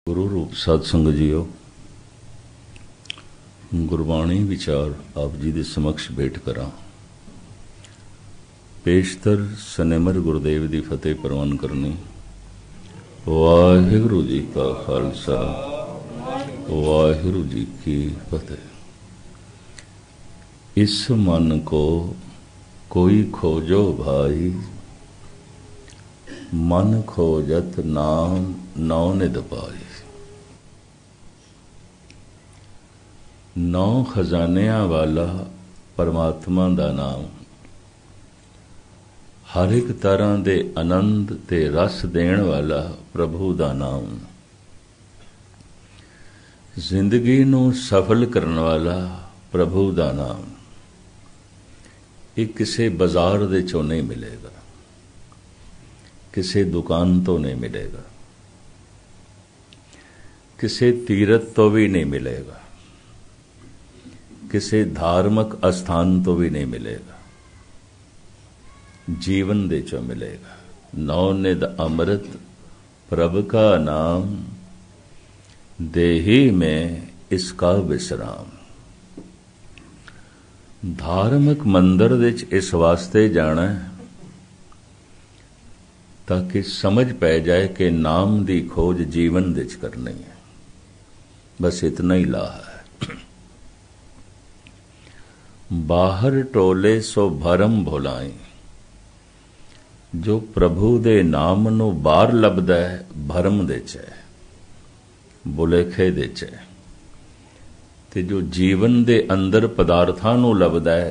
गुरु रूप साध संगत जीओ, गुरबाणी विचार आप जी दे समक्ष भेंट करा। पेशतर सनिमर गुरुदेव दी फतेह प्रवान करनी। वाहिगुरु जी का खालसा, वाहिगुरु जी की फतेह। इस मन को कोई खोजो भाई, मन खोजत नाम नौ निध पाई। नौ खजानियां वाला परमात्मा दा नाम, हर एक तरह दे आनंद ते रस देण वाला प्रभु दा नाम, जिंदगी नूं सफल करन वाला प्रभु दा नाम। ये किसी बाजार दे चों नहीं मिलेगा, किसी दुकान तो नहीं मिलेगा, किसी तीरथ तो भी नहीं मिलेगा, किसी धार्मिक स्थान तो भी नहीं मिलेगा, जीवन दे चो मिलेगा। नौ निध अमृत प्रभ का नाम, देही में इसका विश्राम। धार्मिक मंदिर विच इस वास्ते जाना ताकि समझ पै जाए कि नाम दी खोज जीवन विच करनी है। बस इतना ही ला है। बाहर टोले सो भरम भुलाए, जो प्रभु दे नाम नू बाहर लभदा है भरम दे च है, भुलेखे दे च है। ते जो जीवन दे अंदर पदार्थां नू लभदा है,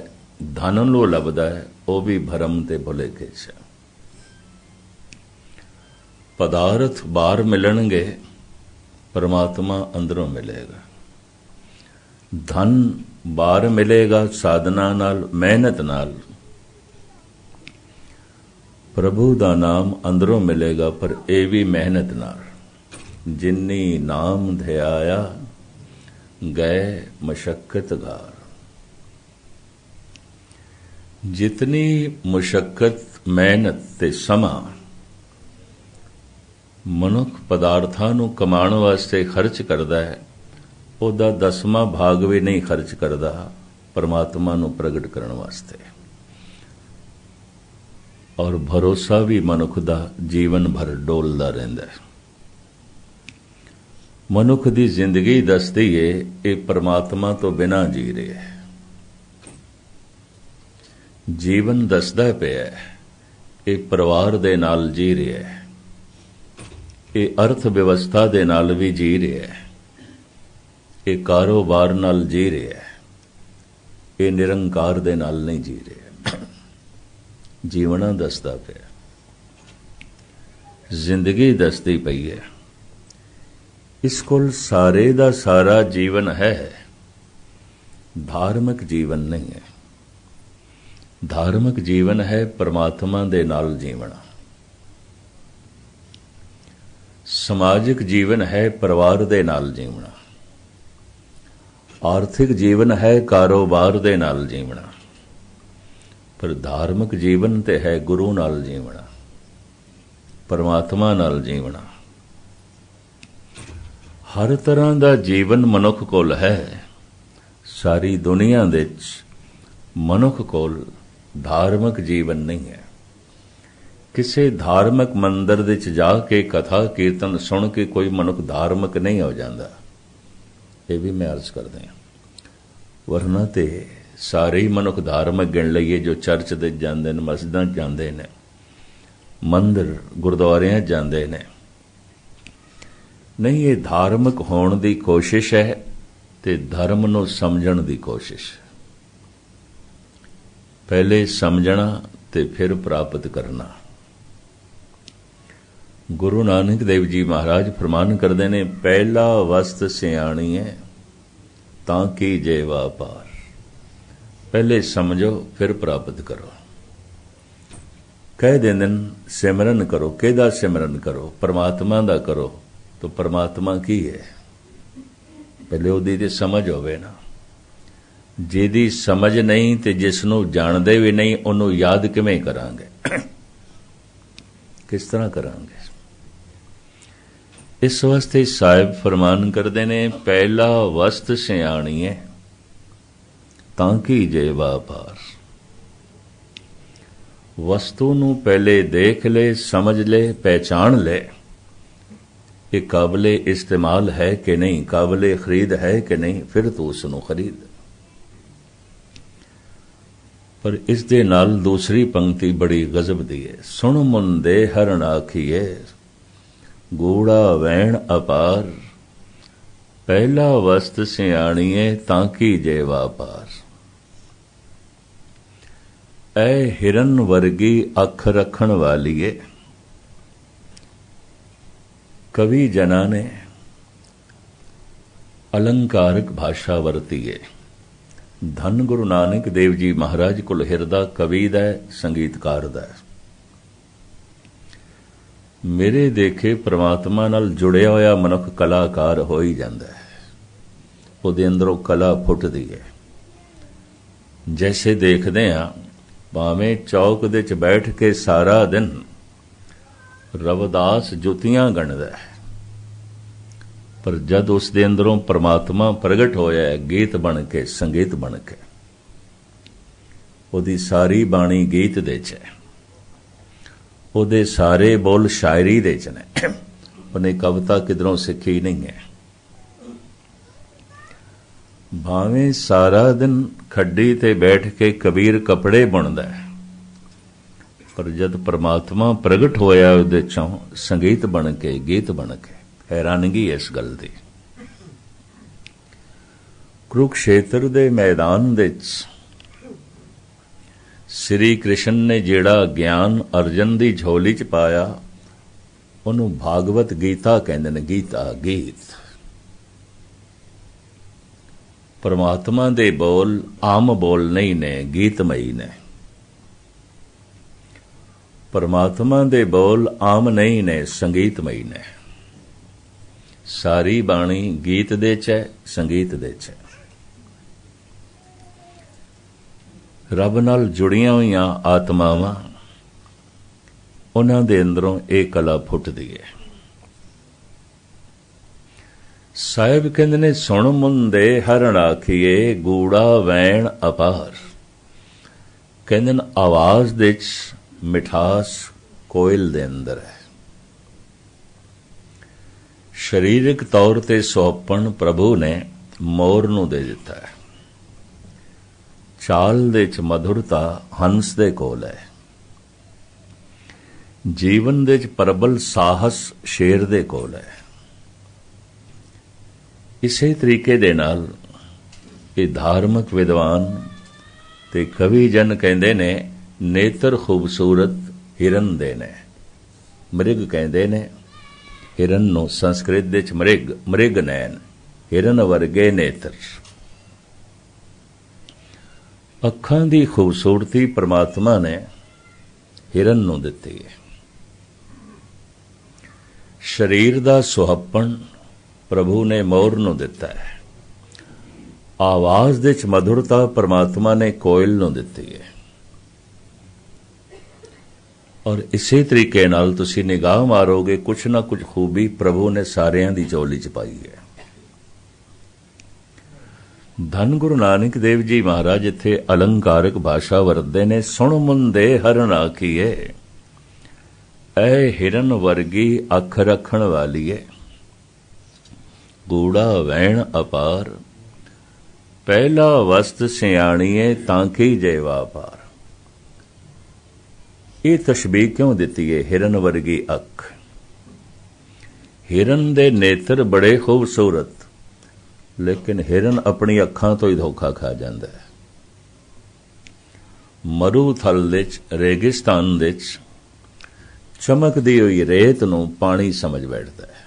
धन नू लभदा है, वो भी भरम ते भुलेखे च है। पदार्थ बाहर मिलणगे, परमात्मा अंदरों मिलेगा। धन बाहर मिलेगा साधना नाल, मेहनत नाल। प्रभु दा नाम अंदरों मिलेगा, पर ये भी मेहनत नाल। जिन्नी नाम ध्याया गए मशक्कत गार। जितनी मुशक्कत मेहनत ते समा मनुख पदार्थां नूं कमाण वास्ते खर्च करदा है, ਉਹਦਾ 10ਵਾਂ भाग भी नहीं खर्च करता परमात्मा नूं प्रगट करने वास्ते। और भरोसा भी मनुख दा जीवन भर डोलदा रहिंदा है। मनुख दी जिंदगी दसदी है ये परमात्मा तो बिना जी रहे है। जीवन दसदा पिया है ये परिवार दे नाल जी रहा है, ये अर्थ व्यवस्था दे नाल भी जी रहा है, ये कारोबार नाल जी रहा है, ये निरंकार दे नाल नहीं जी रहा। जीवना दसदा पिया, जिंदगी दसदी पई है। इस कोल सारे दा सारा जीवन है, धार्मिक जीवन नहीं है। धार्मिक जीवन है परमात्मा दे नाल जीवना। समाजिक जीवन है परिवार दे नाल जीवना। आर्थिक जीवन है कारोबार दे नाल जीवना। पर धार्मिक जीवन ते है गुरु नाल जीवना, परमात्मा नाल जीवना। हर तरह दा जीवन मनुख कोल है। सारी दुनिया दे मनुख कोल धार्मिक जीवन नहीं है। किसी धार्मिक मंदिर दे जाके कथा कीर्तन सुन के कोई मनुख धार्मिक नहीं हो जाता। ये भी मैं अर्ज कर दें, वरना ते सारे ही मनुख धार्मिक गिण लईए जो चर्च दे जांदे ने, मस्जिदां जांदे ने, मंदिर गुरुद्वारियां जांदे ने। नहीं, ये धार्मिक होने की कोशिश है ते धर्म नूं समझण दी कोशिश। पहले समझना ते फिर प्राप्त करना। गुरु नानक देव जी महाराज फरमान करते ने, पहला वस्त सियाणी है ताकि जे वापार। पहले समझो फिर प्राप्त करो। कह देंदे सिमरन करो, केदा सिमरन करो? परमात्मा दा करो। तो परमात्मा की है? पहले उहदी ते समझ होवे ना। जिहदी समझ नहीं ते जिसनों जानदे भी नहीं, उहनूं याद किवें करांगे? किस तरह करांगे? इस वास्ते साहिब फरमान करते ने, पहला वस्त सियाणीए तां की जे वापार। वस्तु नूं पहले देख ले, समझ ले, पहचान ले, ये काबिले इस्तेमाल है कि नहीं, काबिले खरीद है कि नहीं, फिर तू उसनूं खरीद। पर इस दे नाल दूसरी पंक्ति बड़ी गजब दी है, सुन मुंदे हरण आखिए गूढ़ा वैण अपार, पहला वस्त सियाणीए तां की जे वापार। ऐ हिरन वर्गी अख रखण वालीए, कवि जना ने अलंकारक भाषा वरती है। धन गुरु नानक देव जी महाराज कोल हिरदा कवि दा संगीतकार दा। मेरे देखे परमात्मा नाल जुड़िया होया मनुख कलाकार हो ही जांदा है, उहदे अंदरों कला फुटदी है। जैसे देखदे हां, भावें चौक दे च बैठ के सारा दिन रविदास जुतियां गणदा है, पर जद उस दे अंदरों परमात्मा प्रगट होया है गीत बन के, संगीत बन के, उहदी सारी बाणी गीत दे च है, उहदे सारे बोल शायरी दे च ने, उन्हें कविता किधरों सीखी नहीं है। भावें सारा दिन खड्डी ते बैठ के कबीर कपड़े बुनदा है, पर जद परमात्मा प्रगट होया उहदे चों संगीत बन के, गीत बन के, हैरानगी इस गल दी। कुरुक्षेत्र दे मैदान दे श्री कृष्ण ने जेड़ा ज्ञान अर्जन दी झोली च पाया, उहनूं भागवत गीता कहंदे ने, गीता गीत। परमात्मा दे बोल आम बोल नहीं ने, गीतमई ने। परमात्मा दे बोल आम नहीं ने, संगीतमई ने। सारी बाणी गीत दे च है, संगीत दे च है। रब नाल जुड़ियां होईयां आत्मावां, उन्हां दे अंदरों ये कला फुटदी है। साहिब कहंदे ने, सुण मुंदे हरण आखिए गूड़ा वैण अपार। कहंदे ने आवाज दे च मिठास कोयल दे अंदर है। शरीरक तौर ते सुहप्पण प्रभु ने मोर नूं दे दिता है। चाल दे च मधुरता हंस दे कोल है। जीवन दे च प्रबल साहस शेर दे कोल है। इसे तरीके दे नाल ये धार्मिक विद्वान ते कवि जन कहंदे ने, नेत्र खूबसूरत हिरन दे ने। मृग कहंदे ने हिरन नूं, संस्कृत दे च मृग, मृग नैन, हिरन वर्गे नेत्र। अखां दी खूबसूरती परमात्मा ने हिरन नूं दित्ती है। शरीर दा सुहप्पण प्रभु ने मोर नूं दिता है। आवाज दे च मधुरता परमात्मा ने कोयल नूं दित्ती है। और इसी तरीके नाल तुसीं निगाह मारोगे, कुछ ना कुछ खूबी प्रभु ने सारियां दी झोली च पाई है। धन गुरु नानक देव जी महाराज इत्थे अलंकारक भाषा वरतदे ने, सुण मुंदे हरण आखिए ऐ हिरन वर्गी अख रखण वालीए गूढ़ा वैण अपार, पहला वस्त सियाणीए तांकी जय वापार। ये तशबीह क्यों दिती है? हिरन वर्गी अख। हिरन दे नेत्र बड़े खूबसूरत, लेकिन हिरन अपनी अखां तो ही धोखा खा जाता है। मरुथल दे रेगिस्तान दे चमकदी हुई रेत नूं पानी समझ बैठता है।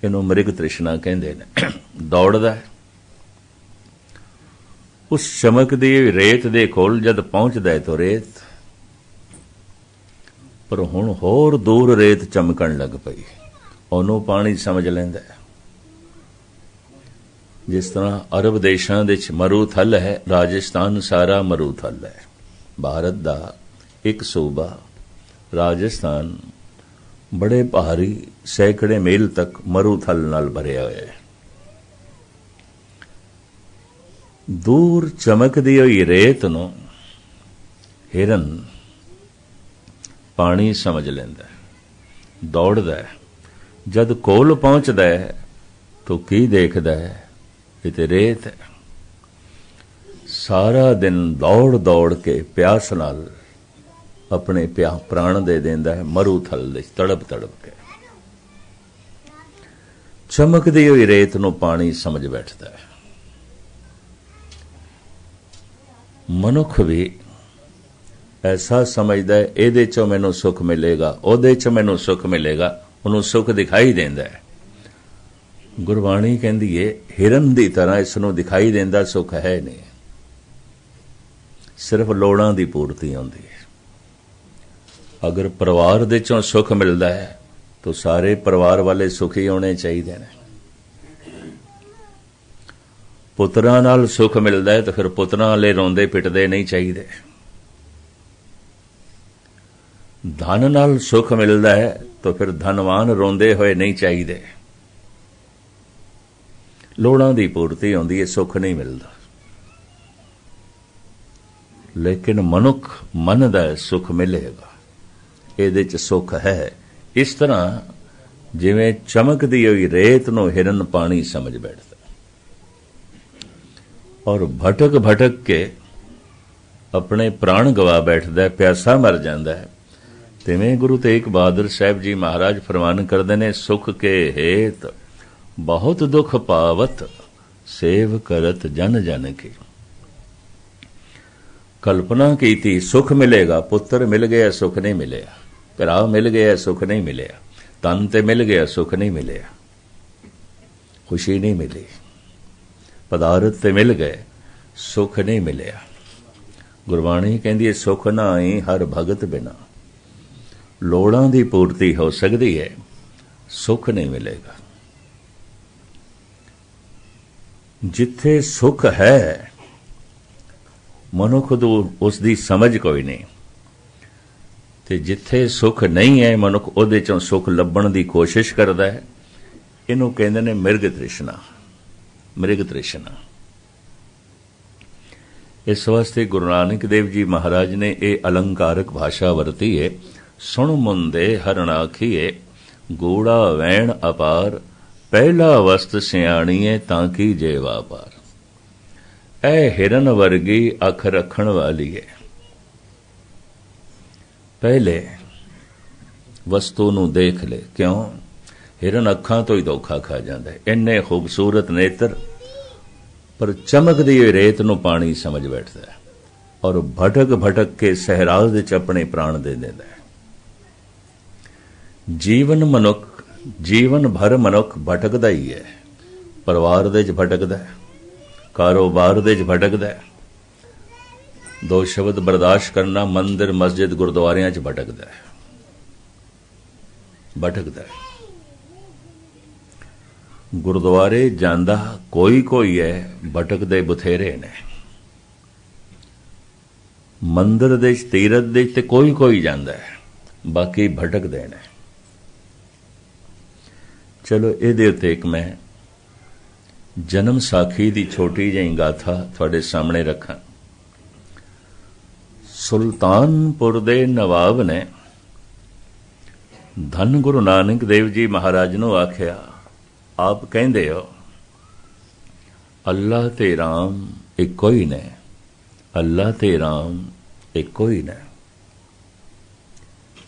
इनू मृग तृष्णा कहंदे ने। दौड़दा है, उस चमकदी हुई रेत दे कोल जद पहुंचदा है तो रेत, पर हुण होर दूर रेत चमकण लग पई, ओनू पानी समझ लैंदा है। जिस तरह अरब देशां दे विच मरुथल है, राजस्थान सारा मरुथल है। भारत दा एक सूबा राजस्थान बड़े भारी सैकड़े मील तक मरूथल नाल भरिया होया है। दूर चमकदी हुई रेत नूं हिरन पानी समझ लैंदा है, दौड़दा है। जद कोल पहुंचदा है तो की देखदा है, ये ते रेत है। सारा दिन दौड़ दौड़ के प्यास नाल अपने प्राण दे देंदा है मरूथल दे तड़प तड़प के। चमकदी हुई रेत नूं पानी समझ बैठदा है। मनुख भी ऐसा समझदा है इहदे चों मैनूं सुख मिलेगा, उहदे चों मैनूं सुख मिलेगा, उहनूं सुख दिखाई देंदा है। गुरबाणी कहंदी है हिरन दी तरह इसनूं दिखाई देंदा सुख है नहीं, सिर्फ लोड़ां दी पूर्ति होंदी है। अगर परिवार दे चों सुख मिलदा है तो सारे परिवार वाले सुखी होने चाहिए ने। पुत्रां नाल सुख मिलदा है तो फिर पुत्रां वाले रोंदे पिटदे नहीं चाहिए। धन नाल सुख मिलदा है तो फिर धनवान रोंदे होए नहीं चाहिए। लोड़ां दी पूर्ति होंदी है, सुख नहीं मिलदा। लेकिन मनुख मनदा है सुख मिलेगा, ਇਹਦੇ ਚ सुख है। इस तरह जिवें चमकदी हुई रेत नूं हिरन पानी समझ बैठदा और भटक भटक के अपने प्राण गवा बैठदा है, प्यासा मर जांदा है। तिवें गुरु तेग बहादुर साहब जी महाराज फरमान करदे ने, सुख के हेत बहुत दुख पावत, सेव करत जन जन की। कल्पना की थी सुख मिलेगा, पुत्र मिल गया सुख नहीं मिलेगा, भरा मिल गया सुख नहीं मिलेगा, धन ते मिल गया सुख नहीं मिलेगा, खुशी नहीं मिली, पदार्थ ते मिल गए सुख नहीं मिलेगा। गुरबाणी कहती है सुख ना आई हर भगत बिना। लोड़ां दी पूर्ति हो सकती है, सुख नहीं मिलेगा। जिथे सुख है मनुख तो उसकी समझ कोई नहीं, ते जिथे सुख नहीं है मनुख उहदे चों सुख लभण दी कोशिश करदा है। इहनूं कहंदे ने मिर्ग तृष्णा, मृग तृष्णा। इस वास्ते गुरु नानक देव जी महाराज ने यह अलंकारक भाषा वरती है, सुण मुंदे हरण आखिए गूढ़ा वैण अपार, पहला वस्त सियाणीए ताकि जे वापार। ऐ हिरन वर्गी अख रखण वाली है, पहले वस्तु नूं देख ले। क्यों? हिरन अखां तो ही धोखा खा जांदा है। इन्ने खूबसूरत नेत्र पर चमकदी हुई रेत नूं पानी समझ बैठदा है और भटक भटक के सहराज विच अपने प्राण दे दिंदा है। जीवन भर मनुख भटकदा ही है। परिवार दे च भटकदा है, कारोबार दे च भटकदा है, दो शब्द बर्दाश्त करना, मंदिर मस्जिद गुरुद्वारियां च भटकदा है, भटकदा है। गुरुद्वारे जांदा कोई कोई है, भटकदे बथेरे ने। मंदिर दे तीरथ दे ते कोई कोई जांदा है, बाकी भटकदे ने। चलो इहदे उत्ते एक मैं जन्म साखी दी छोटी जी गाथा तुहाडे सामने रखां। सुल्तानपुर दे नवाब ने धन गुरु नानक देव जी महाराज नूं आख्या, आप कहंदे हो अल्लाह ते राम इक्को ही ने, अल्लाह ते राम इक्को ही ने।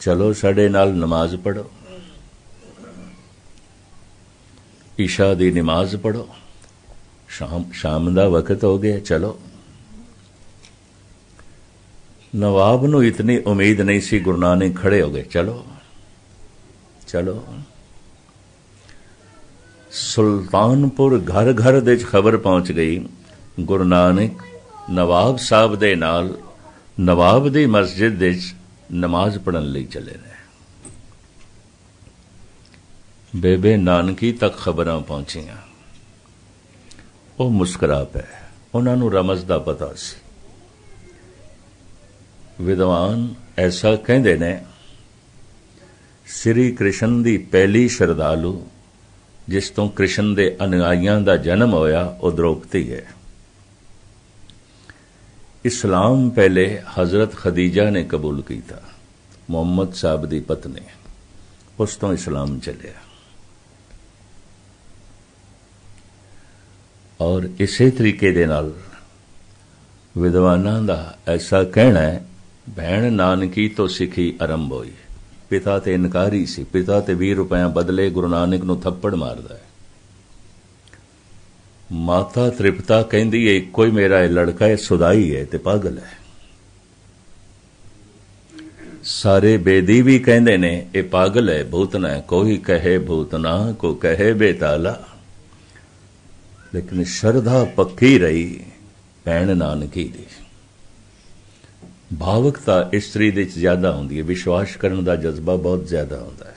चलो साडे नाल नमाज पढ़ो, ईशा दी नमाज पढ़ो, शाम दा वक्त हो गया, चलो। नवाब नूं इतनी उम्मीद नहीं सी, गुरु नानक खड़े हो गए, चलो चलो। सुल्तानपुर घर घर दे खबर पहुंच गई, गुरु नानक नवाब साहब दे नाल नवाब दी मस्जिद दे नमाज पढ़न लई चले रहे। बेबे नानकी तक खबरां पहुंचियां, वो मुस्करा पे, उन्हां नूं रमज दा पता सी। विद्वान ऐसा कहंदे ने श्री कृष्ण दी पहली श्रद्धालु जिस तो कृष्ण दे अनुयायियों का जन्म होया वो द्रौपदी है। इस्लाम पहले हजरत खदीजा ने कबूल किया, मुहम्मद साहब की पत्नी, उस तो इस्लाम चलिया। और इसे तरीके दे नाल विद्वानां दा ऐसा कहना है, भैण नानकी तो सिखी आरंभ होई। पिता ते इनकारी सी, पिता ते 20 रुपया बदले गुरु नानक नूं थप्पड़ मारदा है। माता तृप्ता कहंदी है इक्को ही मेरा लड़का है, सुदाई है ते पागल है। सारे बेदी भी कहंदे ने ये पागल है, भूतना है। कोई कहे भूतना, को कहे बेताला, लेकिन श्रद्धा पक्की रही भैण नानकी दी। भावुकता इस्त्री दे ज्यादा होंदी है, विश्वास करने का जज्बा बहुत ज्यादा होता है।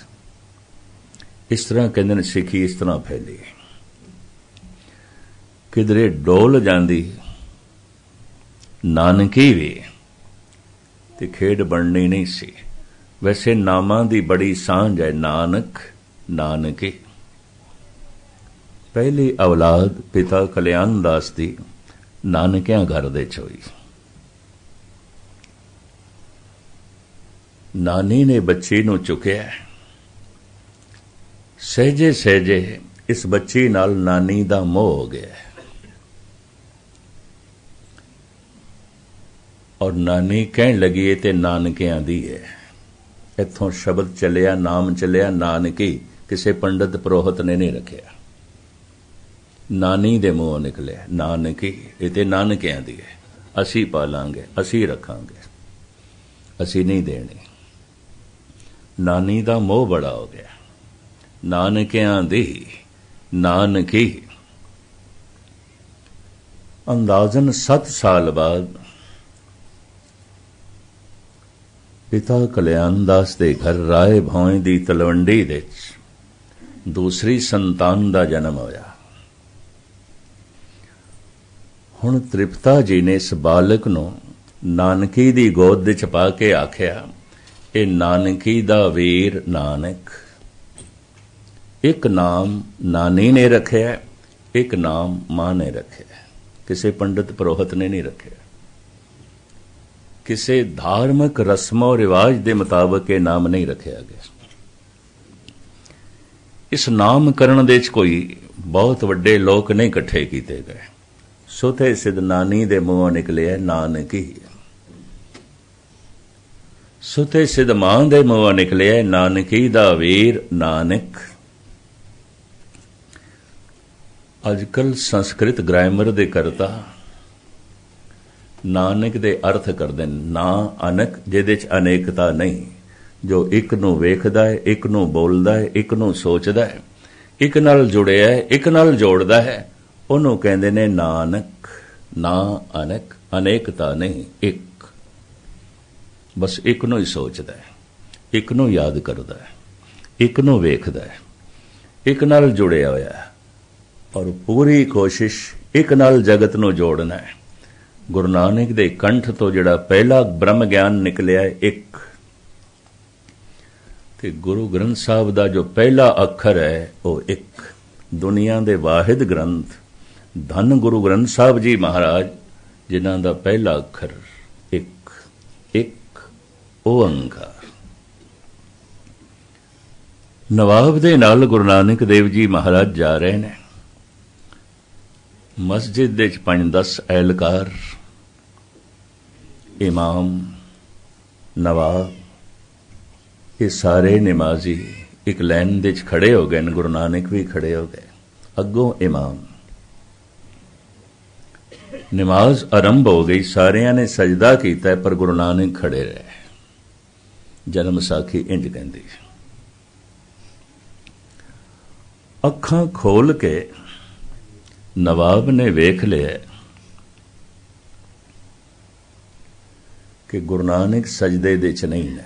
इस तरह कहते हैं सिखी इस तरह फैली। किधरे डोल जांदी नानकी भी ते खेड बननी नहीं सी। वैसे नामां दी बड़ी सांझ है, नानक नानकी। पहली औलाद पिता कल्याण दास दी नानकियां घर दे होई। नानी ने बच्ची नूं चुकिया, सहजे सहजे इस बच्ची नाल नानी दा मोह हो गया और नानी कहन लगी ते नानकियां दी है। इत्थों शब्द चलिया, नाम चलिया नानकी, किसी पंडित पुरोहित ने नहीं रखिया, नानी दे मुंहों निकले नानकी। ये ते नानकियां दी है, असी पालांगे, असी रखांगे, असी नहीं देनी। नानी दा मोह बड़ा हो गया, नानकियां दी नानकी। अंदाजन 7 साल बाद पिता कल्याण दास दे घर राय भौं दी तलवंडी दे दूसरी संतान दा जन्म होया। हुण तृप्ता जी ने इस बालक नूं नानकी दी गोद दे च पा के आख्या, ए नानकी दा वीर नानक। एक नाम नानी ने रखिया, एक नाम मां ने रखिया, किसी पंडित पुरोहित ने नहीं रखिया। किसी धार्मिक रस्मों रिवाज के मुताबिक यह नाम नहीं रखा गया। इस नामकरण दे कोई बहुत वड्डे लोग नहीं इकट्ठे किए गए। सुते सिद्ध नानी दे मुंहों निकले नानकी, सुते सिद्ध मां दे मुंहों निकले नानकी दा वीर नानक। अजकल संस्कृत ग्रामर दे करता नानक दे अर्थ करदे ना अनक, जिहदे च अनेकता नहीं, जो एक नूं वेखदा है, एक नूं बोलदा है, एक नूं सोचदा है, एक नाल जुड़िया है, एक नाल जोड़दा है, उहनूं कहंदे ने नानक। ना अनक, अनेकता नहीं, एक, बस एक नूं ही सोचदा है, एक नूं याद करदा है, एक नूं वेखदा है, एक नाल जुड़िया होया है और पूरी कोशिश एक नाल जगत नूं जोड़ना है। गुरु नानक दे कंठ तो जिहड़ा पहला ब्रह्म ज्ञान निकलिया एक, ते गुरु ग्रंथ साहब दा जो पहला अखर है वो एक। दुनिया दे वाहिद ग्रंथ धन गुरु ग्रंथ साहब जी महाराज, जिन्हां दा पहला अखर एक, एक ओंकार। नवाब दे नाल गुरु नानक देव जी महाराज जा रहे ने। मस्जिद दे 5-10 एहलकार, इमाम, नवाब, ये सारे नमाजी एक लाइन दे खड़े हो गए। गुरु नानक भी खड़े हो गए, अगों इमाम। नमाज आरंभ हो गई, सारिया ने सजदा किया, पर गुरु नानक खड़े रहे। जन्म साखी इंज कहंदी, अखां खोल के नवाब ने वेख लिया कि गुरु नानक सजदे दे च नहीं ने।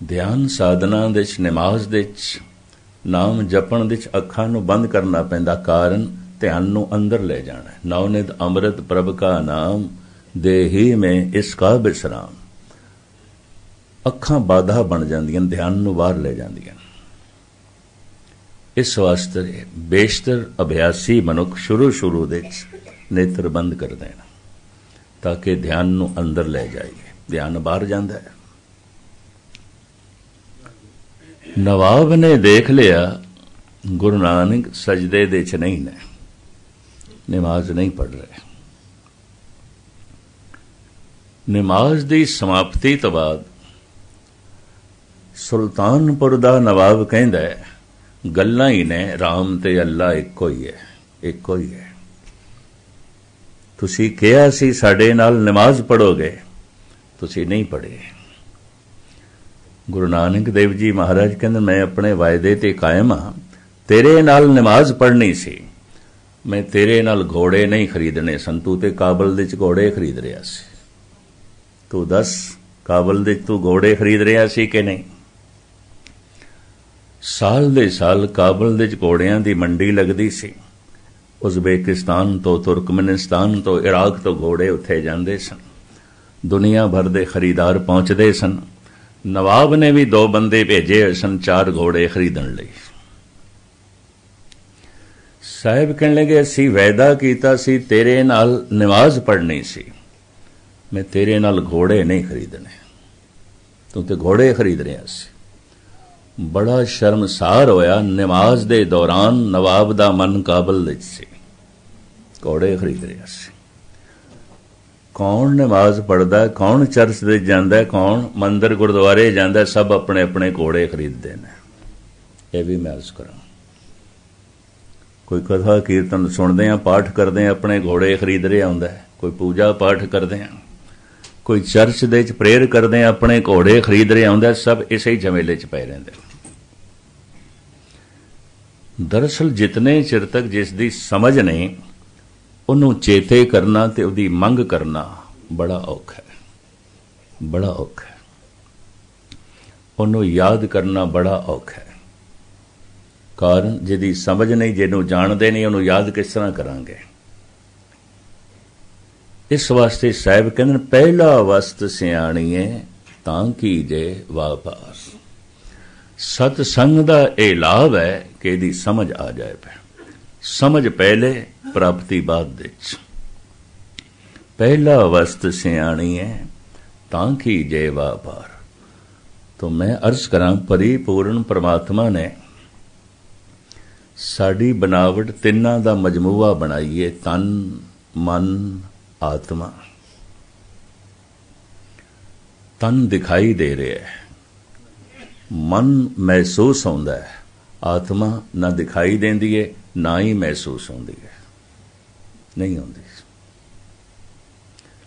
ध्यान साधना दे च, नमाज दे च, नाम जपण दे च अखां नूं बंद करना पैंदा, कारण ध्यान नूं अंदर ले जाना। नवनित अमृत प्रभ का नाम, देही में इसका विश्राम। ਅੱਖਾਂ ਬਾਧਾ ਬਣ ਜਾਂਦੀਆਂ, ਧਿਆਨ ਨੂੰ ਬਾਹਰ ਲੈ ਜਾਂਦੀਆਂ। ਇਸ ਵਾਸਤੇ ਬੇਸ਼ਤਰ ਅਭਿਆਸੀ ਮਨੁੱਖ ਸ਼ੁਰੂ ਦੇ ਨੇਤਰ ਬੰਦ ਕਰ ਦੇਣ ਤਾਂ ਕਿ ਧਿਆਨ ਨੂੰ ਅੰਦਰ ਲੈ ਜਾਈਏ। ਧਿਆਨ ਬਾਹਰ ਜਾਂਦਾ ਹੈ। ਨਵਾਬ ਨੇ ਦੇਖ ਲਿਆ ਗੁਰੂ ਨਾਨਕ ਸਜਦੇ ਦੇ ਚ ਨਹੀਂ ਨੇ, ਨਮਾਜ਼ ਨਹੀਂ ਪੜ੍ਹ ਰਹੇ। ਨਮਾਜ਼ ਦੀ ਸਮਾਪਤੀ ਤੋਂ ਬਾਅਦ ਸੁਲਤਾਨਪੁਰ ਦਾ ਨਵਾਬ ਕਹਿੰਦਾ ਗੱਲਾਂ ਹੀ ਨੇ, ਰਾਮ ਤੇ ਅੱਲਾ ਇੱਕੋ ਹੀ ਹੈ, ਇੱਕੋ ਹੀ ਹੈ। ਤੁਸੀਂ ਕਿਹਾ ਸੀ ਸਾਡੇ ਨਾਲ ਨਮਾਜ਼ ਪੜ੍ਹੋਗੇ, ਤੁਸੀਂ ਨਹੀਂ ਪੜ੍ਹੇ। ਗੁਰੂ ਨਾਨਕ ਦੇਵ ਜੀ ਮਹਾਰਾਜ ਕਹਿੰਦੇ ਮੈਂ ਆਪਣੇ ਵਾਅਦੇ ਤੇ ਕਾਇਮ ਹਾਂ। ਤੇਰੇ ਨਾਲ ਨਮਾਜ਼ ਪੜ੍ਹਨੀ ਸੀ, ਮੈਂ ਤੇਰੇ ਨਾਲ ਘੋੜੇ ਨਹੀਂ ਖਰੀਦਣੇ ਸਨ। ਤੂੰ ਤੇ ਕਾਬਲ ਦੇ ਚ ਘੋੜੇ ਖਰੀਦ ਰਿਹਾ ਸੀ। ਤੂੰ ਦੱਸ, ਕਾਬਲ ਦੇ ਤੂੰ ਘੋੜੇ ਖਰੀਦ ਰਿਹਾ ਸੀ ਕਿ ਨਹੀਂ? ਸਾਲ ਦੇ ਸਾਲ ਕਾਬਲ ਦੇ ਚ ਘੋੜਿਆਂ ਦੀ ਮੰਡੀ ਲੱਗਦੀ ਸੀ। ਉਜ਼ਬੇਕਿਸਤਾਨ ਤੋਂ, ਤੁਰਕਮਨਿਸਤਾਨ ਤੋਂ, ਇਰਾਕ ਤੋਂ ਘੋੜੇ ਉੱਥੇ ਜਾਂਦੇ ਸਨ। ਦੁਨੀਆ ਭਰ ਦੇ ਖਰੀਦਾਰ ਪਹੁੰਚਦੇ ਸਨ। ਨਵਾਬ ਨੇ ਵੀ 2 ਬੰਦੇ ਭੇਜੇ ਹੋਏ ਸਨ 4 ਘੋੜੇ ਖਰੀਦਣ ਲਈ। ਸਾਹਿਬ ਕਹਿਣ ਲੱਗੇ ਅਸੀਂ ਵਾਅਦਾ ਕੀਤਾ ਸੀ ਤੇਰੇ ਨਾਲ ਨਮਾਜ਼ ਪੜ੍ਹਨੀ ਸੀ, ਮੈਂ ਤੇਰੇ ਨਾਲ ਘੋੜੇ ਨਹੀਂ ਖਰੀਦਣੇ, ਤੂੰ ਤੇ ਘੋੜੇ ਖਰੀਦ ਰਿਹਾ ਸੀ। ਬੜਾ ਸ਼ਰਮਸਾਰ ਹੋਇਆ। ਨਮਾਜ਼ ਦੇ ਦੌਰਾਨ ਨਵਾਬ ਦਾ ਮਨ ਕਾਬਲ ਵਿੱਚ ਸੀ, ਘੋੜੇ ਖਰੀਦ ਰਿਹਾ ਸੀ। ਕੌਣ ਨਮਾਜ਼ ਪੜ੍ਹਦਾ, ਕੌਣ ਚਰਚ ਦੇ ਜਾਂਦਾ, ਕੌਣ ਮੰਦਰ ਗੁਰਦੁਆਰੇ ਜਾਂਦਾ, ਸਭ ਆਪਣੇ ਆਪਣੇ ਘੋੜੇ ਖਰੀਦਦੇ ਨੇ। ਇਹ ਵੀ ਮੈਂ ਅਰਜ਼ ਕਰਾਂ, ਕੋਈ ਕਥਾ ਕੀਰਤਨ ਸੁਣਦੇ ਆ, ਪਾਠ ਕਰਦੇ ਆ, ਆਪਣੇ ਘੋੜੇ ਖਰੀਦ ਰਿਹਾ ਹੁੰਦਾ। ਕੋਈ ਪੂਜਾ ਪਾਠ ਕਰਦੇ ਆ, ਕੋਈ ਚਰਚ ਦੇ ਚ ਪ੍ਰੇਅਰ ਕਰਦੇ ਆ, ਆਪਣੇ ਘੋੜੇ ਖਰੀਦ ਰਿਹਾ ਹੁੰਦਾ। ਸਭ ਇਸੇ ਹੀ ਝਮੇਲੇ ਚ ਪਏ ਰਹਿੰਦੇ। ਦਰਅਸਲ ਜਿਤਨੇ ਚਿਰ ਤੱਕ ਜਿਸ ਦੀ ਸਮਝ ਨਹੀਂ, ਉਹਨੂੰ ਚੇਤੇ ਕਰਨਾ ਤੇ ਉਹਦੀ ਮੰਗ ਕਰਨਾ ਬੜਾ ਔਖਾ ਹੈ, ਬੜਾ ਔਖਾ ਹੈ। ਉਹਨੂੰ ਯਾਦ ਕਰਨਾ ਬੜਾ ਔਖਾ ਹੈ। ਕਾਰਨ ਜਿਹਦੀ ਸਮਝ ਨਹੀਂ, ਜਿਹਨੂੰ ਜਾਣਦੇ ਨਹੀਂ, ਉਹਨੂੰ ਯਾਦ ਕਿਸ ਤਰ੍ਹਾਂ ਕਰਾਂਗੇ? ਇਸ ਵਾਸਤੇ ਸਾਹਿਬ ਕਹਿੰਦੇ ਪਹਿਲਾ ਵਸਤ ਸਿਆਣੀਏ ਤਾਂ ਕੀਜੇ ਵਾਪਾਰ। ਸਤ ਸੰਗ ਦਾ ਇਹ ਲਾਭ ਹੈ ਕਿ ਇਹਦੀ ਸਮਝ ਆ ਜਾਏ। ਸਮਝ ਪਹਿਲੇ, ਪ੍ਰਾਪਤੀ ਬਾਅਦ ਵਿੱਚ। ਪਹਿਲਾ ਵਸਤ ਸਿਆਣੀਏ ਤਾਂ ਕੀਜੇ ਵਾਪਾਰ। तो मैं अर्ज करा परिपूर्ण परमात्मा ने साड़ी बनावट तिन्ना दा मजमूआ बनाई है, तन मन आत्मा। तन दिखाई दे रहा है, मन महसूस होंदा है, आत्मा ना दिखाई देंदी है ना ही महसूस होंदी है, नहीं होंदी।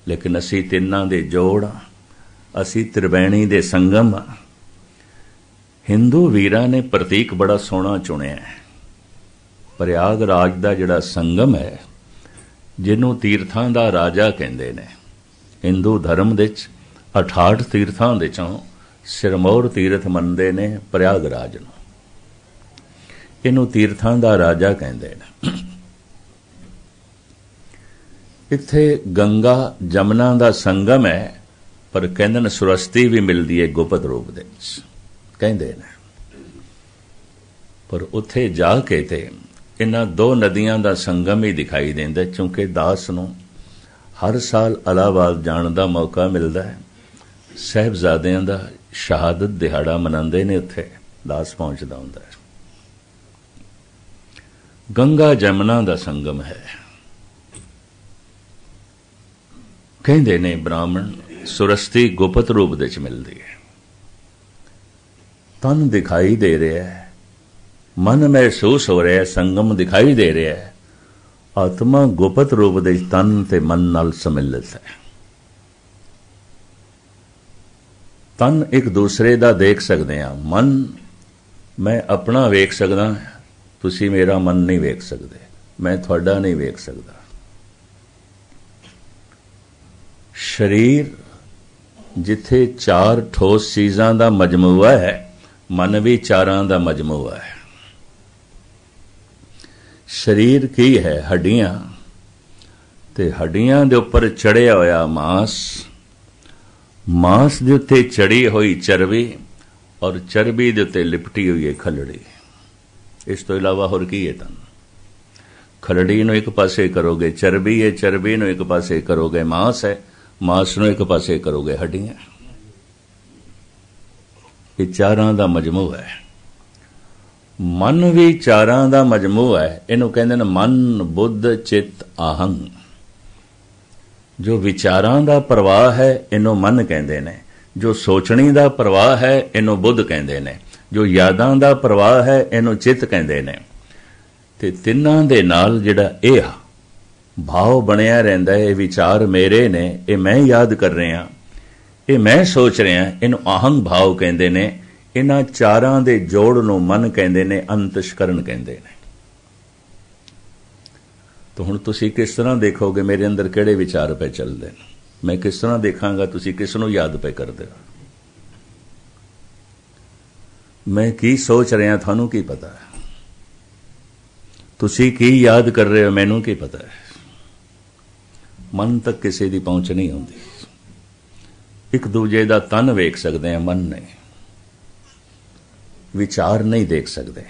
लेकिन असी तिन्ना दे जोड़, असी त्रिवेणी दे संगम। हिंदू वीरां ने प्रतीक बड़ा सोहना चुनिया है। प्रयागराज दा जिहड़ा संगम है, जिन्हों तीर्थां दा राजा कहंदे ने। हिंदू धर्म दे 68 तीर्थां दे चों सिरमौर तीर्थ मनदे ने प्रयागराज नूं। इहनूं तीर्थां दा राजा कहंदे ने। इत्थे गंगा जमुना दा संगम है, पर कहंदे ने सुरस्ती भी मिलदी है गुप्त रूप दे विच, कहंदे ने। पर उत्थे जाके ते इन्हां दो नदियां दा संगम ही दिखाई देंदा, क्योंकि दास नूं हर साल इलाहाबाद जाण दा मौका मिलदा है। साहिबजादियां दा शहादत दिहाड़ा मनांदे ने, उत्थे दास पहुंचदा हुंदा है। गंगा जमुना दा संगम है। कहंदे ने ब्राह्मण सुरस्ती गुप्त रूप दे च मिलदी है। तन दिखाई दे रहा है, मन महसूस हो रहा है, संगम दिखाई दे रहा है। आत्मा गुप्त रूप दे तन ते मन नाल सम्मिलित है। तन एक दूसरे दा देख सकते हैं, मन मैं अपना वेख सकदा, तुसी मेरा मन नहीं वेख सकते, मैं तुहाडा नहीं वेख सकदा। शरीर जिथे चार ठोस चीज़ां दा मजमूआ है, मन भी चारां दा मजमूआ है। शरीर की है? हड्डियां, ते हड्डियां दे उपर चढ़िया होया मांस, मांस दे उत्ते चढ़ी हुई चरबी और चरबी दे उत्ते लिपटी हुई है खलड़ी। इस तो इलावा होर की है तन? खलड़ी नूं एक पासे करोगे चरबी है, चरबी नूं एक पासे करोगे मांस है, मांस नूं एक पासे करोगे हड्डियां। ये चारां दा मजमू है। मन भी चारां दा मजमू है। इनू कहंदे ने मन, बुद्ध, चित्त, आहंग। जो विचारां दा प्रवाह है इनू मन कहंदे ने, जो सोचणी दा प्रवाह है इनू बुद्ध कहंदे ने, जो यादां दा प्रवाह है इनू चित्त कहंदे ने। ते तिन्हां दे नाल जिहड़ा इह भाव बणिया रहिंदा है, विचार मेरे ने, ये मैं याद कर रहा, ये मैं सोच रहा, इनू आहंग भाव कहंदे ने। इन्हां चारां दे जोड़ नूं मन कहंदे ने, अंतशकरण कहंदे ने। तो हुण तुसीं किस तरह देखोगे मेरे अंदर किहड़े विचार पे चलदे ने? मैं किस तरह देखांगा तुसीं किस नूं याद पे करदे हो? मैं की सोच रहा थानू की पता है? तुसीं की याद कर रहे हो मैनू की पता है? मन तक किसी दी पहुंच नहीं होंदी। एक दूजे दा तन वेख सकते हैं, मन नहीं। विचार नहीं देख सकते।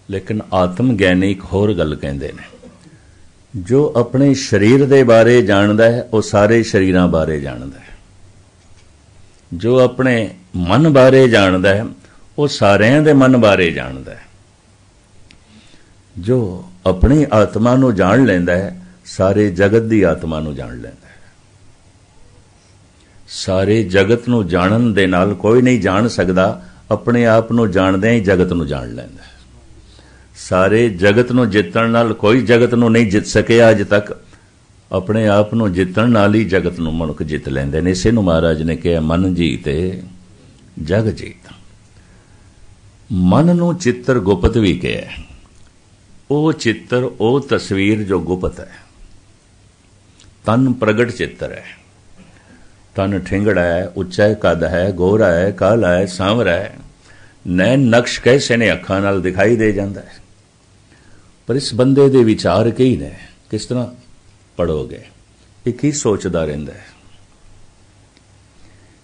लेकिन आत्म ज्ञानी एक होर गल कहंदे ने, जो अपने शरीर दे बारे जानदा है वो सारे शरीरां बारे जानदा है। जो अपने मन बारे जानदा है वो सारिਆਂ दे मन बारे जानदा है। जो अपनी आत्मा नूं जान लैंदा है सारे जगत दी आत्मा नूं जान लैंदा है। सारे जगत नूं जानन दे नाल कोई नहीं जान सकदा, अपने आप नूं जाणदे ही जगत नूं जान लैंदा है। सारे जगत नूं जितण नाल कोई जगत नूं नहीं जित सकिया अज तक, अपने आप नूं जितण नाल ही जगत नूं मनुख जित लैंदे ने। इसे नूं महाराज ने कहा मन जीते जग जीत। मन नूं चित्र गुप्त भी कहा। वो चित्र वो तस्वीर जो गुप्त है। तन प्रगट चित्र है। तन ठिंगड़ा है, उच्चा कद है, गोरा है, काला है, सांवरा है। नैन नक्श कैसे ने अखां नाल दिखाई दे जाता है। पर इस बंदे दे विचार कई ने, किस तरह पढ़ोगे? ये की सोचदा रहिंदा है?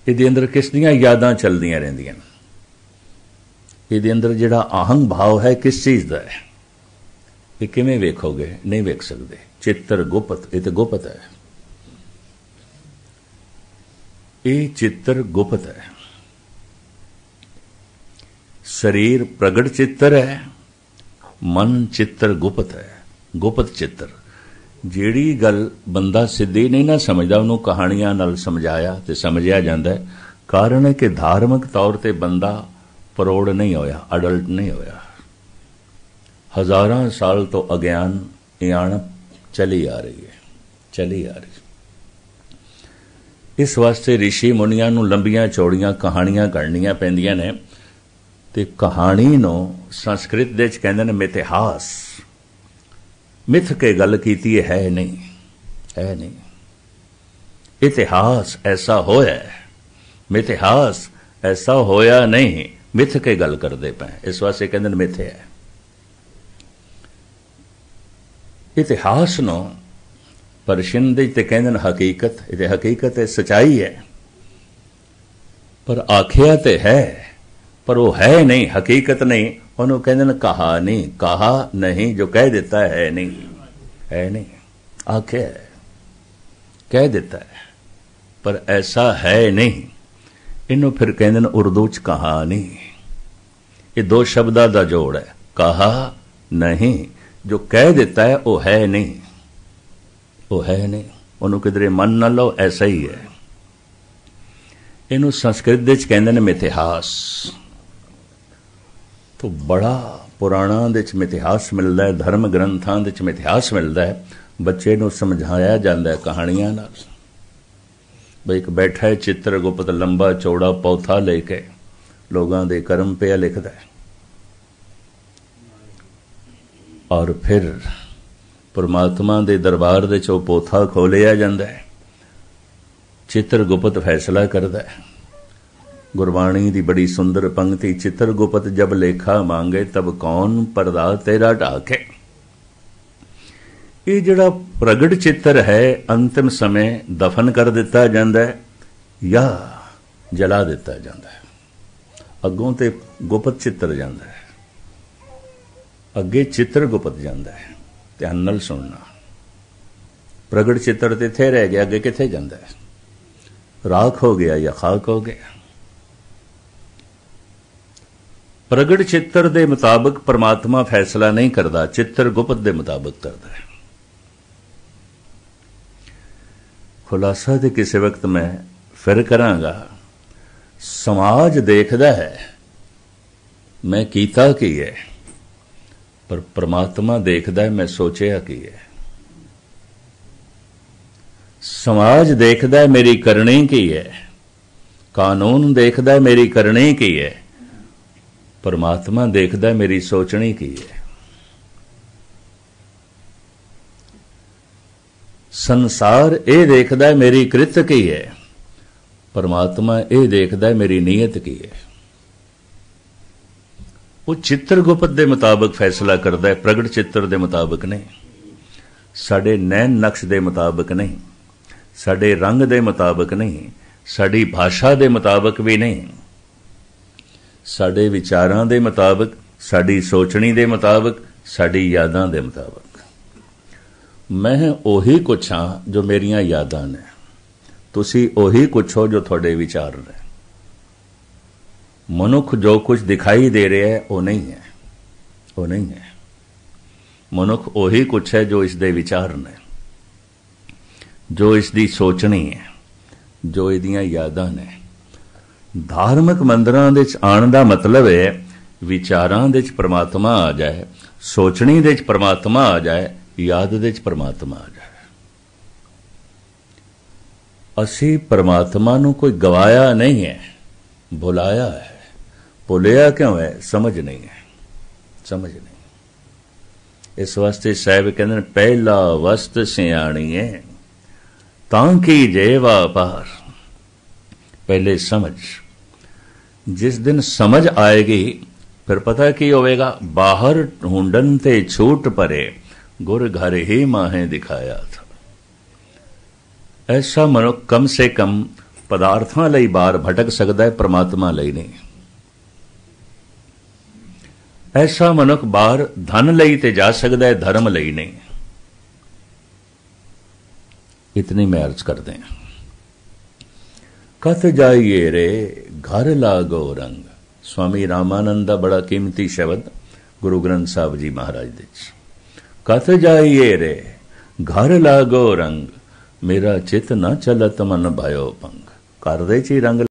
इहदे अंदर किस दियां यादां चलदियां रहिंदियां? इहदे अंदर जिहड़ा आहंग भाव है किस चीज दा है? ये किवें वेखोगे? नहीं वेख सकते। चित्र गुप्त, ये तो गुप्त है। ये चित्र गुप्त है। शरीर प्रगट चित्र है, मन चित्र गुप्त है। गुप्त चित्र ਜਿਹੜੀ गल बंदा सिद्धी नहीं ना समझदा, उन्होंने कहानियां नाल समझाया तो समझिया जाता है। कारण है कि धार्मिक तौर पर बंदा परोड़ नहीं होया, अडल्ट नहीं होया। हजारां साल तो अज्ञान इयाणप चली आ रही है, चली आ रही। इस वास्ते ऋषि मुनियां नूं लंबियां चौड़ियां कहानियां करनियां पैंदियां ने। ते कहानी नूं संस्कृत दे च कहंदे ने मिथिहास। मिथ के गल कीती है नहीं, है नहीं। इतिहास ऐसा होया है, मिथिहास ऐसा होया नहीं, मिथ के गल करदे पे। इस वास्ते कहंदे ने मिथ है। इतिहास नूं परशिन दे ते कहंदे ने हकीकत। ये हकीकत है, सच्चाई है। पर आखिया ते है, पर वो है नहीं, हकीकत नहीं। उन्होंने कहते हैं कहानी। कहा नहीं, जो कह देता है नहीं, है नहीं। आखे है, कह देता है, पर ऐसा है नहीं। इन्हों फिर कहते हैं उर्दू च कहानी। ये दो शब्दां दा जोड़ है, कहा नहीं। जो कह देता है वो है नहीं, वो है नहीं। उन्होंने किधरे मन न लो, ऐसा ही है। इन्हों संस्कृत दे च कहते हैं मिथिहास। तो बड़ा पुराणा दे च मिथिहास मिलता है, धर्म ग्रंथां दे च मिथिहास मिलता है। बच्चे नूं समझाया जाता है कहानियां नाल। बई एक बैठा है चित्रगुप्त, लंबा चौड़ा पौथा लेके लोगों दे कर्म पे लिखदा है। और फिर परमात्मा दे दरबार दे चो पोथा खोलिया जाता है। चित्रगुप्त फैसला करता है। गुरबाणी दी बड़ी सुंदर पंक्ति, चित्रगुप्त जब लेखा मांगे तब कौन पर्दा तेरा ढाके। ये जड़ा प्रगट चित्र है अंतिम समय दफन कर दिता जाता है, या जला दिता जाता है। अगों ते गुप्त चित्र जाता है, अगे चित्र गुप्त जाता है। ध्यान नाल सुनना, प्रगट चित्र तो इत्थे रह गया, अगे कित्थे जाता है? राख हो गया या खाक हो गया। प्रगट चित्र के मुताबिक परमात्मा फैसला नहीं करता, चित्र गुप्त के मुताबिक करता है। खुलासा तो किसी वक्त मैं फिर करांगा। समाज देखदा है मैं कीता की है, पर परमात्मा देखदा है मैं सोचिया की है। समाज देखदा है मेरी करनी की है, कानून देखदा है मेरी करनी की है, परमात्मा देखदा है मेरी सोचनी की है। संसार ये देखदा है मेरी कृत की है, परमात्मा ये देखदा है मेरी नीयत की है। वो चित्रगुप्त के मुताबिक फैसला करता है, प्रगट चित्र के मुताबिक नहीं, साडे नैन नक्श के मुताबिक नहीं, साडे रंग के मुताबिक नहीं, साडी भाषा के मुताबिक भी नहीं, साडे विचारां के मुताबिक, साडी सोचनी के मुताबिक, साडी यादां के मुताबिक। मैं ओही कुछ हाँ जो मेरियां यादां ने, तुसी ओही कुछ हो जो थोड़े विचार ने। मनुख जो कुछ दिखाई दे रहा है वो नहीं है, वो नहीं है। मनुख ओही कुछ है जो इसके विचार ने, जो इसकी सोचनी है, जो इहदियां यादां ने। धार्मिक मंदिरां दे च आण दा मतलब है विचारां दे च परमात्मा आ जाए, सोचनी दे च परमात्मा आ जाए, याद दे च परमात्मा आ जाए। असी परमात्मा नूं कोई गवाया नहीं है, भुलाया है। भुलिया क्यों है? समझ नहीं है, समझ नहीं। इस वास्ते साहब कहते पहला वस्त सियाणी है तां की जेवा पार। पहले समझ, जिस दिन समझ आएगी फिर पता की होवेगा। बाहर ढूंढन ते छूट परे, गुर घर ही माहे दिखाया था। ऐसा मनुख कम से कम पदार्थां लई बाहर भटक सकता है, परमात्मा लई नहीं। ऐसा मनुख बाहर धन लई ते जा सकता है, धर्म लई नहीं। इतनी मैं अर्ज कर दें। कथ जाइए रे घर लागो रंग, स्वामी रामानंद का बड़ा कीमती शब्द गुरु ग्रंथ साहब जी महाराज दे। कथ जाइए रे घर लागो रंग, मेरा चित न चलत मन भयो पंग। घर दे च ही रंग